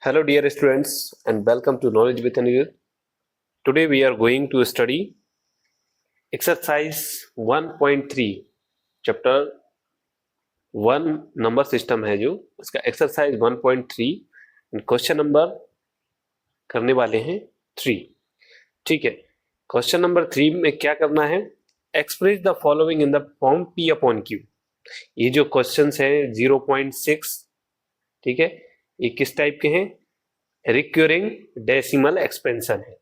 Hello dear students and welcome to Knowledge with Anil. Today we are going to study exercise 1.3 chapter 1 number system है जो उसका exercise 1.3 and question number करने वाले हैं 3. ठीक है, क्वेश्चन नंबर 3 में क्या करना है, express the following in the form P upon Q. ये जो क्वेश्चंस हैं 0.6, ठीक है, ये किस टाइप के हैं, रिक्योरिंग डेसिमल एक्सपेंशन है,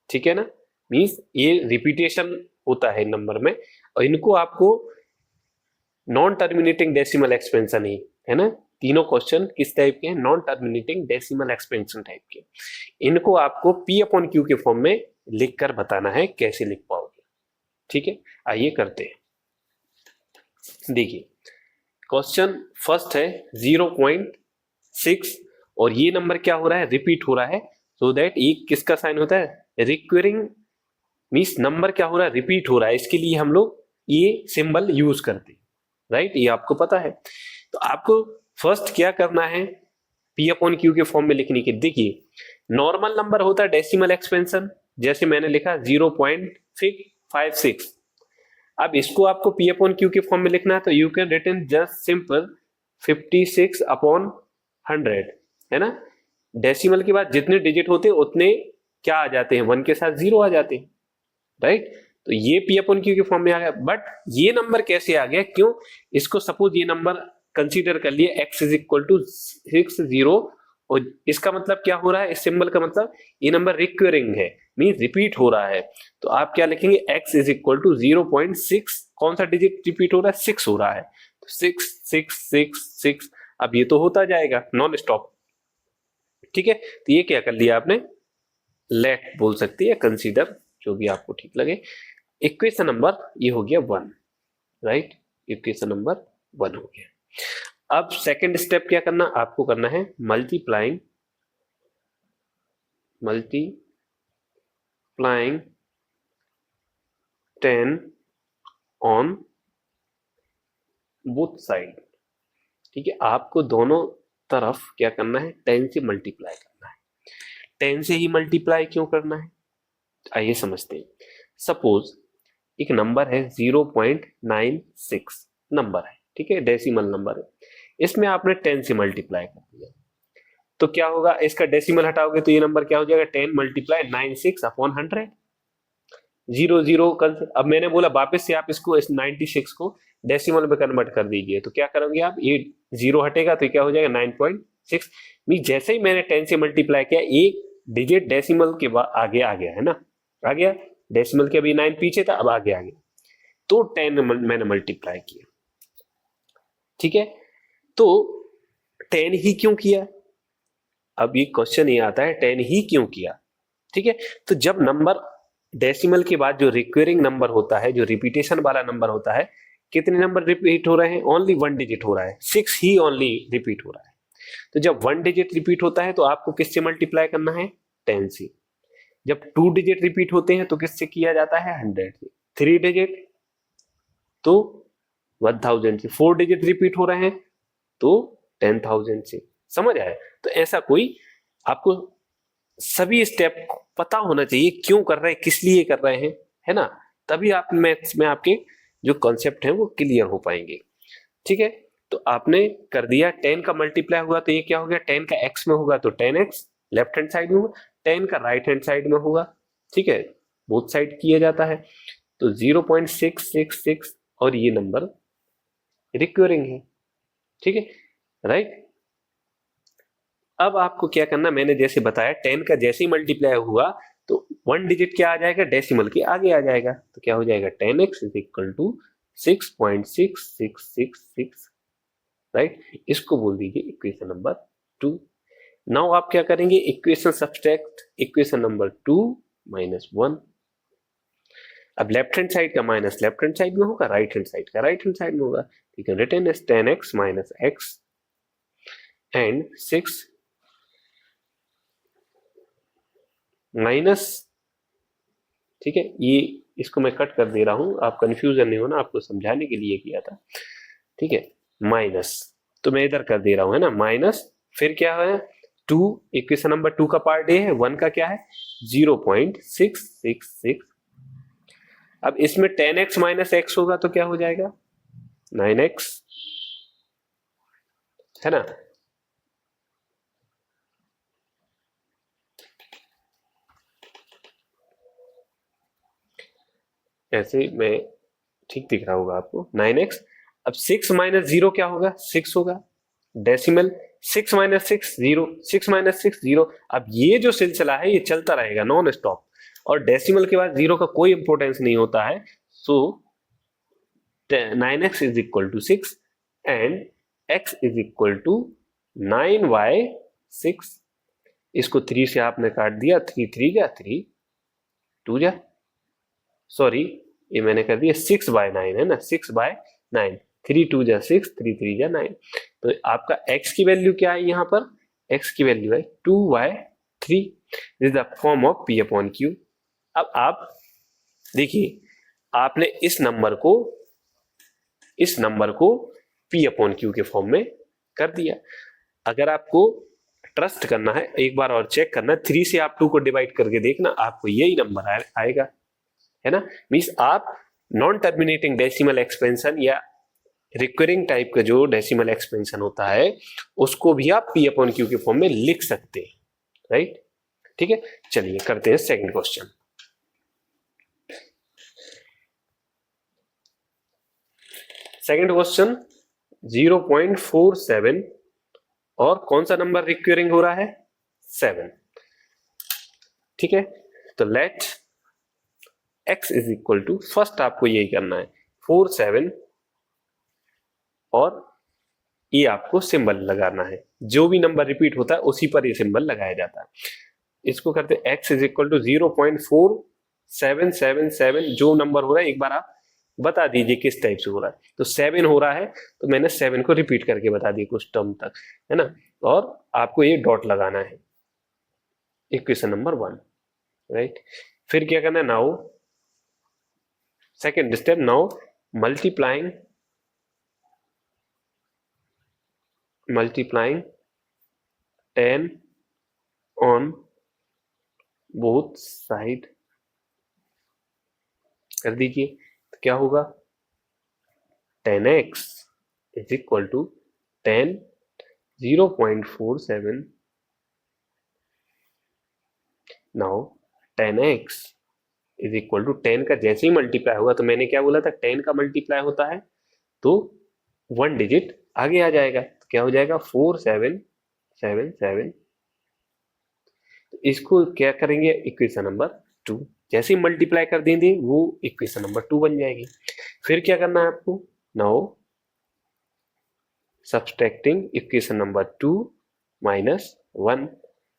ठीक है ना, मींस ये रिपीटेशन होता है नंबर में और इनको आपको नॉन टर्मिनेटिंग डेसिमल एक्सपेंशन ही है ना. तीनों क्वेश्चन किस टाइप के हैं, non terminating decimal expansion type के. इनको आपको P अपॉन Q के फॉर्म में लिखकर बताना है, कैसे लिख पाओगे. ठीक है, आइए करते हैं. देखिए क्वेश्चन फर्स्ट है 0.6 और ये नंबर क्या हो रहा है, रिपीट हो रहा है. सो दैट ये किसका साइन होता है, रिक्वेरिंग, मींस नंबर क्या हो रहा है, रिपीट हो रहा है. इसके लिए हम लोग ये सिंबल यूज करते हैं, राइट, ये आपको पता है. तो आपको फर्स्ट क्या करना है, P अपॉन Q के फॉर्म में लिखने के. देखिए नॉर्मल नंबर होता है डेसिमल एक्सपेंशन, जैसे मैंने लिखा 0.56. अब इसको आपको P अपॉन Q के फॉर्म में लिखना है तो you can written just simple 56 upon 100, है ना. डेसिमल के बाद जितने डिजिट होते हैं उतने क्या आ जाते हैं, 1 के साथ 0 आ जाते हैं, राइट. तो ये P अपॉन Q के फॉर्म में आ गया. बट ये नंबर कैसे आ गया, क्यों, इसको सपोज ये नंबर कंसीडर कर लिए x इज इक्वल टू 60 और इसका मतलब क्या हो रहा है, इस सिंबल का मतलब ये नंबर रिक्वेरिंग है, मींस रिपीट हो रहा है. तो आप क्या लिखेंगे, x इज इक्वल टू 0.6, कौन सा डिजिट रिपीट हो रहा है, 6 हो रहा है. तो 6 6 6 6, अब ये तो होता जाएगा नॉन स्टॉप. ठीक है, तो ये क्या कर लिया आपने, लेट बोल सकती है, कंसीडर, जो भी आपको ठीक लगे. इक्वेशन नंबर ये हो गया 1, राइट, इक्वेशन नंबर 1 हो गया. अब सेकंड स्टेप क्या करना, आपको करना है मल्टीप्लाइंग 10 ऑन बोथ साइड. ठीक है, आपको दोनों तरफ क्या करना है, 10 से मल्टीप्लाई करना है. 10 से ही मल्टीप्लाई क्यों करना है, आइए समझते हैं. सपोज एक नंबर है 0.96 नंबर है, ठीक है, डेसिमल नंबर है. इसमें आपने 10 से मल्टीप्लाई कर दिया तो क्या होगा, इसका डेसिमल हटाओगे तो ये नंबर क्या हो जाएगा, 10 मल्टीप्लाई 96 अपॉन 100, 0 अब मैंने बोला वापस से आप इसको इस 96 को डेसिमल में कन्वर्ट कर दीजिए. तो क्या करोगे आप, ये 0 हटेगा तो क्या हो जाएगा 9.6. मीन जैसे ही मैंने 10 से मल्टीप्लाई किया, एक डिजिट डेसिमल के बाद आगे आ गया, है ना, आ गया. डेसिमल के अभी 9 पीछे था, अब आगे आ गया, तो 10 मैंने मल्टीप्लाई किया. ठीक है, तो 10 ही क्यों किया, अब ये क्वेश्चन ये आता है 10 ही क्यों किया. ठीक है, तो जब नंबर डेसिमल के बाद जो रिक्वेरिंग नंबर होता है, जो रिपीटेशन वाला नंबर होता है, कितने नंबर रिपीट हो रहे हैं, ओनली 1 डिजिट हो रहा है, 6 ही ओनली रिपीट हो रहा है. तो जब 1 डिजिट रिपीट होता है तो आपको किससे मल्टीप्लाई करना है, 10 से. जब 2 डिजिट रिपीट होते हैं तो किससे किया जाता है, 100 से. 3 डिजिट तो 1000 से. 4 डिजिट रिपीट हो रहे हैं तो 10,000 से. समझ आया. तो ऐसा कोई आपको सभी स्टेप पता होना चाहिए, क्यों कर रहे हैं, किस लिए कर रहे हैं, है ना, तभी आप मैथ्स में आपके जो कॉन्सेप्ट हैं वो क्लियर हो पाएंगे. ठीक है, तो आपने कर दिया, 10 का मल्टीप्लाई हुआ तो ये क्या हो गया, 10 का x में होगा तो 10x लेफ्ट हैंड साइड में होगा, 10 का राइट हैंड साइड में होगा. ठीक है, बोथ साइड किया जाता है. तो 0.666 और ये नंबर रिक्वेरिंग है. ठीक है, राइट. अब आपको क्या करना, मैंने जैसे बताया 10 का जैसे ही मल्टीप्लाई हुआ तो 1 डिजिट क्या आ जाएगा, डेसिमल के आगे आ जाएगा. तो क्या हो जाएगा, 10x is equal to 6.6666, right. इसको बोल दीजिए इक्वेशन नंबर 2. नाउ आप क्या करेंगे, equation subtract equation number 2 minus 1. अब लेफ्ट हैंड साइड का माइनस लेफ्ट हैंड साइड में होगा, राइट हैंड साइड का राइट हैंड साइड में होगा. ठीक है, written as 10x minus x and 6 minus. ठीक है, ये इसको मैं कट कर दे रहा हूं, आप कंफ्यूजन नहीं होना, आपको समझाने के लिए किया था. ठीक है, माइनस, तो मैं इधर कर दे रहा हूं, है ना, माइनस, फिर क्या है 2, इक्वेशन नंबर 2 का पार्ट ए है, 1 का क्या है 0.666। अब इसमें 10x माइनस एक्स होगा तो क्या हो जाएगा 9x, है ना। ऐसे में ठीक दिख रहा होगा आपको 9x। अब 6 माइनस 0 क्या होगा 6 होगा, डेसिमल 6 माइनस 6 0, 6 माइनस 6 0। अब ये जो सिलसिला है ये चलता रहेगा नॉन स्टॉप, और डेसिमल के बाद 0 का कोई इंपोर्टेंस नहीं होता है। So 9x is equal to 6 and x is equal to 9/6। इसको 3 से आपने काट दिया, 3 3 जा 3 2 जा, सॉरी ये मैंने कर दिया 6/9 है ना, 6/9, 3 2 जा 6, 3 3 जा 9। तो आपका x की वैल्यू क्या है, यहाँ पर x की वैल्यू है 2/3। This is the form of p upon q। अब आप देखिए आपने इस नंबर को p अपॉन q के फॉर्म में कर दिया। अगर आपको ट्रस्ट करना है, एक बार और चेक करना, 3 से आप 2 को डिवाइड करके देखना, आपको यही नंबर आएगा, है ना। मींस आप नॉन टर्मिनेटिंग डेसिमल एक्सपेंशन या रिकरिंग टाइप का जो डेसिमल एक्सपेंशन होता है उसको भी आप p अपॉन q के फॉर्म में लिख सकते हैं, राइट। ठीक है, चलिए करते हैं सेकंड क्वेश्चन। सेकंड क्वेश्चन 0.47 और कौन सा नंबर रिकरिंग हो रहा है 7। ठीक है, तो let x is equal to, first आपको यही करना है 4 7 और ये आपको सिंबल लगाना है, जो भी नंबर रिपीट होता है उसी पर ये सिंबल लगाया जाता है। इसको करते हैं x इज इक्वल टू 0.4777, जो नंबर हो रहा है एक बार आप बता दीजिए किस टाइप से हो रहा है। तो 7 हो रहा है तो मैंने 7 को रिपीट करके बता दिया कुछ टर्म तक, है ना। और आपको ये डॉट लगाना है इक्वेशन नंबर 1, राइट। फिर क्या करना है, now second step, now multiplying 10 on both side कर दीजिए, तो क्या होगा 10x is equal to 10 0.47। Now 10x is equal to 10 का जैसे ही मल्टीप्लाई होगा, तो मैंने क्या बोला था 10 का मल्टीप्लाई होता है तो 1 डिजिट आगे आ जाएगा, तो क्या हो जाएगा 4777। तो इसको क्या करेंगे इक्वेशन नंबर 2, जैसे ही मल्टीप्लाई कर देंगे वो इक्वेशन नंबर 2 बन जाएगी। फिर क्या करना है आपको, now subtracting equation number 2 minus 1।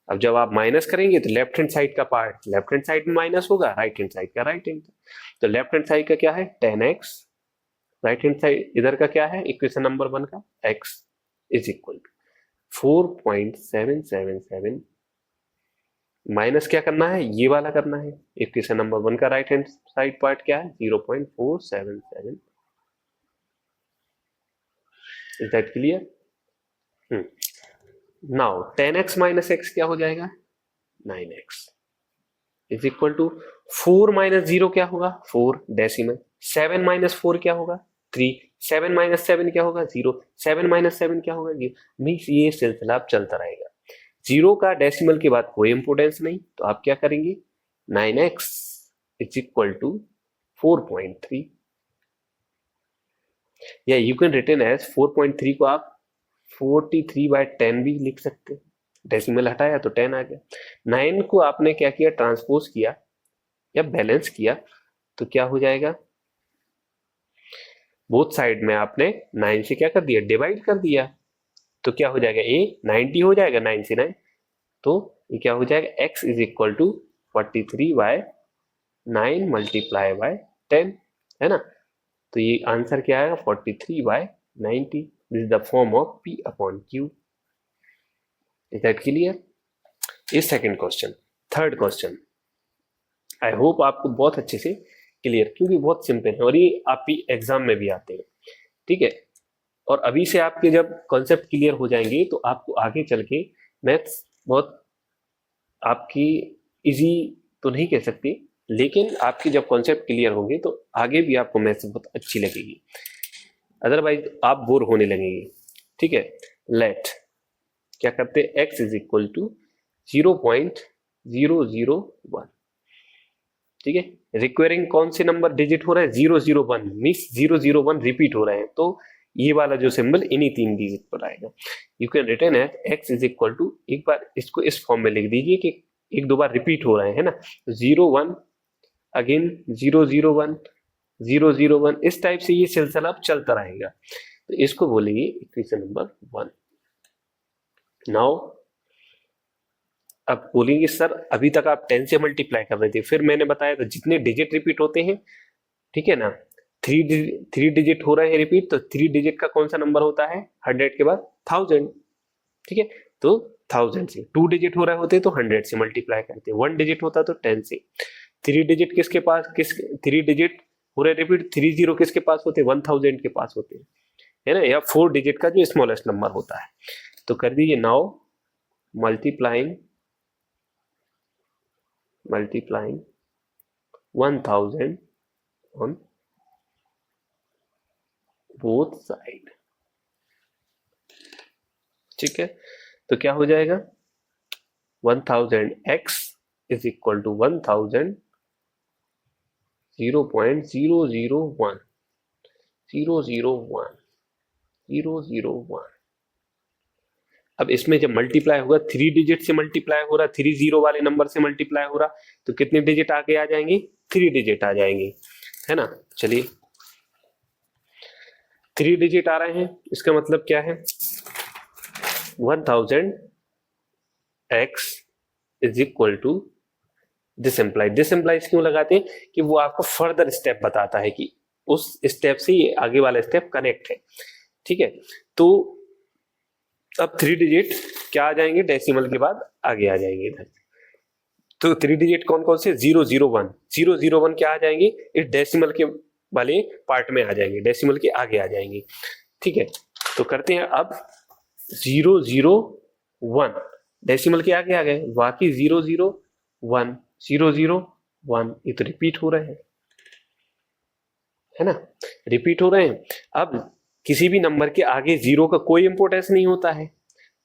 अब जब आप माइनस करेंगे तो लेफ्ट हैंड साइड का पार्ट लेफ्ट हैंड साइड में माइनस होगा, राइट हैंड साइड का राइट हैंड। तो लेफ्ट हैंड साइड का क्या है 10x, राइट हैंड साइड इधर का क्या है इक्वेशन नंबर 1 का x is equal to 4.777 minus क्या करना है ये वाला करना है, इक्वेशन नंबर 1 का राइट हैंड साइड पार्ट क्या है 0.477। Is that clear. Now 10x minus x क्या हो जाएगा 9x is equal to 4 minus 0 क्या होगा 4 डेसिमल, 7 माइनस 4 क्या होगा 3, 7 माइनस 7 क्या होगा 0, 7 माइनस 7 क्या होगा 0। मीन्स ये सिलसिला अब चलता रहेगा, 0 का डेसिमल के बाद कोई इंपोर्टेंस नहीं, तो आप क्या करेंगे 9x इज इक्वल टू 4.3, या यू कैन रिटन एज 4.3 को आप 43/10 भी लिख सकते हैं, डेसिमल हटाया तो 10 आ गया। 9 को आपने क्या किया ट्रांसपोज किया या बैलेंस किया, तो क्या हो जाएगा बोथ साइड में आपने 9 से क्या कर दिया डिवाइड कर दिया, तो क्या हो जाएगा ए 90 हो जाएगा 9 से 9, तो ये क्या हो जाएगा x is equal to 43/9 multiply by 10, है ना। तो ये आंसर क्या आएगा 43/90। This is the form of p upon q। Is that clear. इस second question. Third question I hope आपको बहुत अच्छे से क्लियर, क्योंकि बहुत सिंपल है और ये आपकी एग्जाम में भी आते हैं, ठीक है। और अभी से आपके जब कॉन्सेप्ट क्लियर हो जाएंगे तो आपको आगे चल के मैथ्स बहुत आपकी इजी तो नहीं कह सकती, लेकिन आपकी जब कॉन्सेप्ट क्लियर होंगे तो आगे भी आपको मैथ्स बहुत अच्छी लगेगी, अदरवाइज आप बोर होने लगेंगे। ठीक है, लेट क्या करते हैं, x इज इक्वल टू 0.001। ठीक है, रिक्वायरिंग कौन से नंबर डिजिट हो रहा है, 001 मीन्स 001 रिपीट हो रहे हैं, तो ये वाला जो सिंबल इन्हीं 3 डिजिट पर आएगा। You can return at x is equal to, एक बार इसको इस फॉर्म में लिख दीजिए कि एक दो बार रिपीट हो रहे हैं ना, 01 अगेन 001 001, इस टाइप से ये सिलसिला अब चलता रहेगा, तो इसको बोलेंगे इक्वेशन नंबर 1। नाउ अब बोलेंगे सर अभी तक आप 10 से मल्टीप्लाई कर रहे थे, फिर मैंने बताया था जितने डिजिट रिपीट होते हैं, ठीक है ना, 3 डिजिट हो रहे हैं रिपीट, तो 3 डिजिट का कौन सा नंबर होता है, 100 के बाद 1000। ठीक है, तो 1000 से 2 डिजिट हो रहे होते तो 100 से मल्टीप्लाई करते, 1 डिजिट होता तो 10 से, 3 डिजिट किसके पास, 3 डिजिट हो रहे रिपीट, 30 किसके पास होते, 1000 के पास होते हैं, है ना, या 4 डिजिट का जो स्मॉलेस्ट नंबर होता है। तो कर दीजिए now multiplying 1000 on both side। ठीक है, तो क्या हो जाएगा, 1000x इज इक्वल टू 1000 0.001 अब इसमें जब मल्टीप्लाई होगा, 3 डिजिट से मल्टीप्लाई हो रहा, 30 वाले नंबर से मल्टीप्लाई हो रहा, तो कितने डिजिट आगे आ जाएंगे, 3 डिजिट आ जाएंगे, है ना। चलिए 3 डिजिट आ रहे हैं, इसका मतलब क्या है, 1000x इज इक्वल टू डिसइम्प्लाइज क्यों लगाते हैं, कि वो आपको फर्दर स्टेप बताता है कि उस स्टेप से ये आगे वाला स्टेप कनेक्ट है। ठीक है, तो अब 3 डिजिट क्या आ जाएंगे, डेसिमल के बाद आगे आ जाएंगे इधर, तो 3 डिजिट कौन कौन से, 001 क्या आ जाएंगे, इस डेसिमल के वाले पार्ट में आ जाएंगे, डेसिमल के आगे आ जाएंगे। ठीक है, तो करते हैं अब 001 डेसिमल के आगे आ गए, बाकी 001 ये तो रिपीट हो रहे हैं, है ना, रिपीट हो रहे हैं। अब किसी भी नंबर के आगे 0 का कोई इंपोर्टेंस नहीं होता है,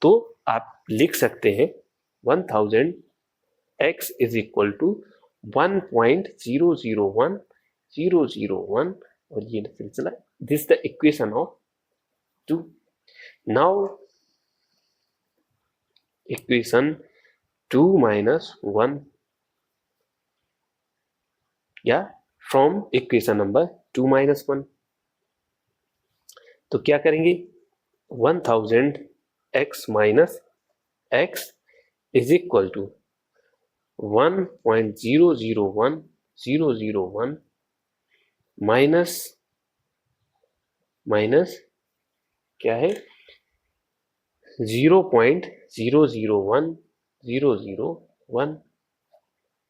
तो आप लिख सकते हैं 1000x इज इक्वल टू 1.001001 और ये सिलसिला, this the equation of 2। Now equation 2 minus 1 या फ्रॉम इक्वेशन नंबर 2 minus 1, तो क्या करेंगे, 1000x minus x is equal to 1.001001 minus क्या है, 0.001001।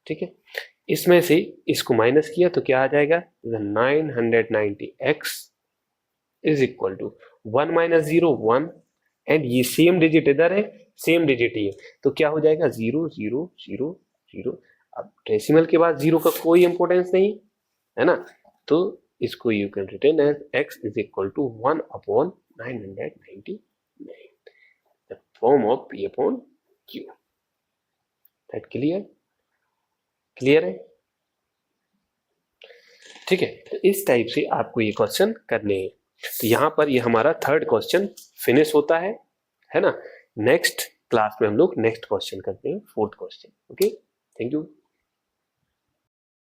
ठीक है, इसमें से इसको माइनस किया तो क्या आ जाएगा, 990x is equal to 1 minus 0 1, and ये सेम डिजिट इधर है, सेम डिजिट ये, तो क्या हो जाएगा 0000। अब डेसिमल के बाद 0 का कोई इंपोर्टेंस नहीं है ना, तो इसको you can return as x is equal to 1/999, the form of p upon q। That clear है। ठीक है, तो इस टाइप से आपको ये क्वेश्चन करने हैं। तो यहाँ पर ये हमारा 3rd क्वेश्चन फिनिश होता है ना। नेक्स्ट क्लास में हम लोग नेक्स्ट क्वेश्चन करते हैं, 4th question. Okay, thank you.